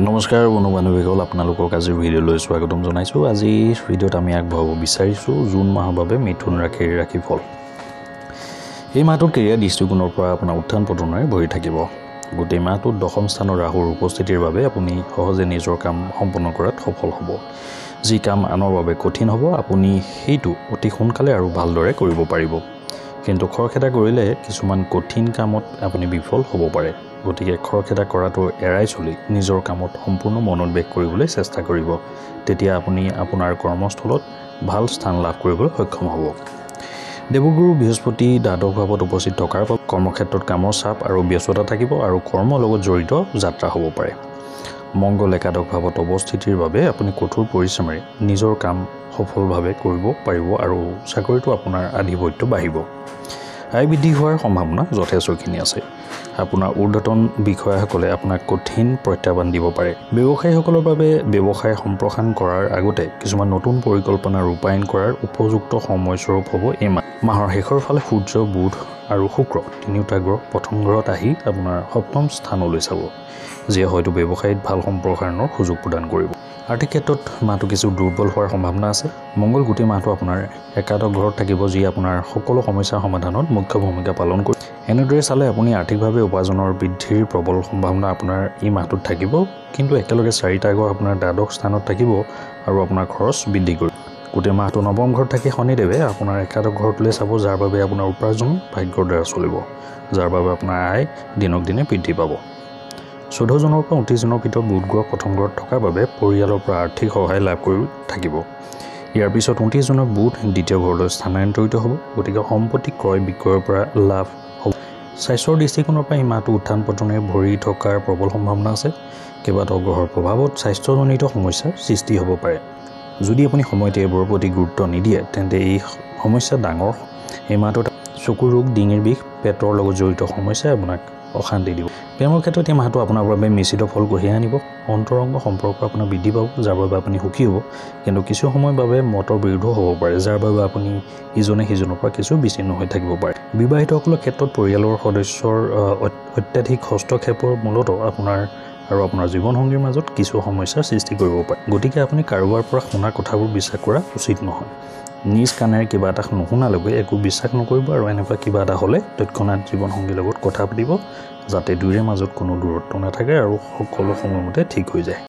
নমস্কাৰ বন্ধু বান্ধৱীসকল, আপোনালোকক আজিৰ ভিডিঅ'লৈ স্বাগতম জনাইছোঁ। আজিৰ ভিডিঅ'ত আমি আগবঢ়াব বিচাৰিছোঁ জুন মাহৰ বাবে মিথুন ৰাশিৰ ৰাশিফল। এই মাহটোত কেৰিয়াৰ দৃষ্টিকোণৰ পৰা আপোনাৰ উত্থান পতনেৰে ভৰি থাকিব। গোটেই মাহটোত দশম স্থানৰ ৰাহুৰ উপস্থিতিৰ বাবে আপুনি সহজে নিজৰ কাম সম্পন্ন কৰাত সফল হ'ব। যি কাম আনৰ বাবে কঠিন হ'ব, আপুনি সেইটো অতি সোনকালে আৰু ভালদৰে কৰিব পাৰিব। কিন্তু খৰখেদা কৰিলে কিছুমান কঠিন কামত আপুনি বিফল হ'ব পাৰে। গতিকে খৰখেদা কৰাটো এৰাই চলি নিজৰ কামত সম্পূৰ্ণ মনোনিৱেশ কৰিবলৈ চেষ্টা কৰিব। তেতিয়া আপুনি আপোনাৰ কৰ্মস্থলত ভাল স্থান লাভ কৰিবলৈ সক্ষম হ'ব। দেৱগুৰু বৃহস্পতি দ্বাদশ ভাৱত উপস্থিত থকাৰ বাবে কৰ্মক্ষেত্ৰত কামৰ চাপ আৰু ব্যস্ততা থাকিব আৰু কৰ্মৰ লগত জড়িত যাত্ৰা হ'ব পাৰে। মংগল একাদশ ভাৱত অৱস্থিতিৰ বাবে আপুনি কঠোৰ পৰিশ্ৰমেৰে নিজৰ কাম সফলভাৱে কৰিব পাৰিব আৰু চাকৰিটো আপোনাৰ আধিপত্য বাঢ়িব। আয় বৃদ্ধি হোৱাৰ সম্ভাৱনা যথেষ্টখিনি আছে। আপোনাৰ ঊৰ্ধ্বতন বিষয়াসকলে আপোনাক কঠিন প্ৰত্যাহ্বান দিব পাৰে। ব্যৱসায়ীসকলৰ বাবে ব্যৱসায় সম্প্ৰসাৰণ কৰাৰ আগতে কিছুমান নতুন পৰিকল্পনা ৰূপায়ণ কৰাৰ উপযুক্ত সময়স্বৰূপ হ'ব এই মাহ। মাহৰ শেষৰ ফালে সূৰ্য, বুধ আৰু শুক্ৰ তিনিওটা গ্ৰহ প্ৰথম ঘৰত আহি আপোনাৰ সপ্তম স্থানলৈ চাব, যিয়ে হয়তো ব্যৱসায়ত ভাল সম্প্ৰসাৰণৰ সুযোগ প্ৰদান কৰিব। আৰ্থিক ক্ষেত্ৰত মাহটো কিছু দুৰ্বল হোৱাৰ সম্ভাৱনা আছে। মংগল গোটেই মাহটো আপোনাৰ একাদশ ঘৰত থাকিব, যি আপোনাৰ সকলো সমস্যাৰ সমাধানত মুখ্য ভূমিকা পালন কৰিব। এনেদৰে চালে আপুনি আৰ্থিকভাৱে উপাৰ্জনৰ বৃদ্ধিৰ প্ৰবল সম্ভাৱনা আপোনাৰ এই মাহটোত থাকিব। কিন্তু একেলগে 4টা গ্ৰহ আপোনাৰ দ্বাদশ স্থানত থাকিব আৰু আপোনাৰ খৰচ বৃদ্ধি কৰিব। গোটেই মাহটো নৱম ঘৰত থাকি শনিদেৱে আপোনাৰ একাদশ ঘৰটোলৈ চাব, যাৰ বাবে আপোনাৰ উপাৰ্জন ভাগ্যৰ দ্বাৰা চলিব, যাৰ বাবে আপোনাৰ আয় দিনক দিনে বৃদ্ধি পাব। 14 জুনৰ পৰা 29 জুনৰ ভিতৰত বুধ গ্ৰহ প্ৰথম ঘৰত থকাৰ বাবে পৰিয়ালৰ পৰা আৰ্থিক সহায় লাভ কৰি থাকিব। ইয়াৰ পিছত 29 জুনত বুধ দ্বিতীয় ঘৰলৈ স্থানান্তৰিত হ'ব। গতিকে সম্পত্তি ক্ৰয় বিক্ৰয়ৰ পৰা লাভ হ'ব। স্বাস্থ্যৰ দৃষ্টিকোণৰ পৰা এই মাহটো উত্থান পতনেৰে ভৰি থকাৰ প্ৰবল সম্ভাৱনা আছে। কেইবাটাও গ্ৰহৰ প্ৰভাৱত স্বাস্থ্যজনিত সমস্যাৰ সৃষ্টি হ'ব পাৰে। যদি আপুনি সময়তে এইবোৰৰ প্ৰতি গুৰুত্ব নিদিয়ে, তেন্তে এই সমস্যা ডাঙৰ। এই মাহটোত চকুৰ ৰোগ, ডিঙিৰ বিষ, পেটৰ লগত জড়িত সমস্যাই আপোনাক অশান্তি দিব। প্ৰেমৰ ক্ষেত্ৰত এই মাহটো আপোনাৰ বাবে মিশ্ৰিত ফল কঢ়িয়াই আনিব। অন্তৰংগ সম্পৰ্ক আপোনাৰ বৃদ্ধি পাব, যাৰ বাবে আপুনি সুখী হ'ব। কিন্তু কিছু সময়ৰ বাবে মতৰ বিৰুদ্ধ হ'ব পাৰে, যাৰ বাবে আপুনি ইজনে সিজনৰ পৰা কিছু বিচ্ছিন্ন হৈ থাকিব পাৰে। বিবাহিতসকলৰ ক্ষেত্ৰত পৰিয়ালৰ সদস্যৰ অত্যাধিক হস্তক্ষেপৰ মূলত আপোনাৰ আৰু আপোনাৰ জীৱনসংগীৰ মাজত কিছু সমস্যাৰ সৃষ্টি কৰিব পাৰে। গতিকে আপুনি কাৰোবাৰ পৰা শুনা কথাবোৰ বিশ্বাস কৰা উচিত নহয়। নিজ কাণেৰে কিবা এটা নুশুনালৈকে একো বিশ্বাস নকৰিব আৰু এনেকুৱা কিবা এটা হ'লে তৎক্ষণাত জীৱনসংগীৰ লগত কথা পাতিব, যাতে দুয়োৰে মাজত কোনো দূৰত্ব নাথাকে আৰু সকলো সময়মতে ঠিক হৈ যায়।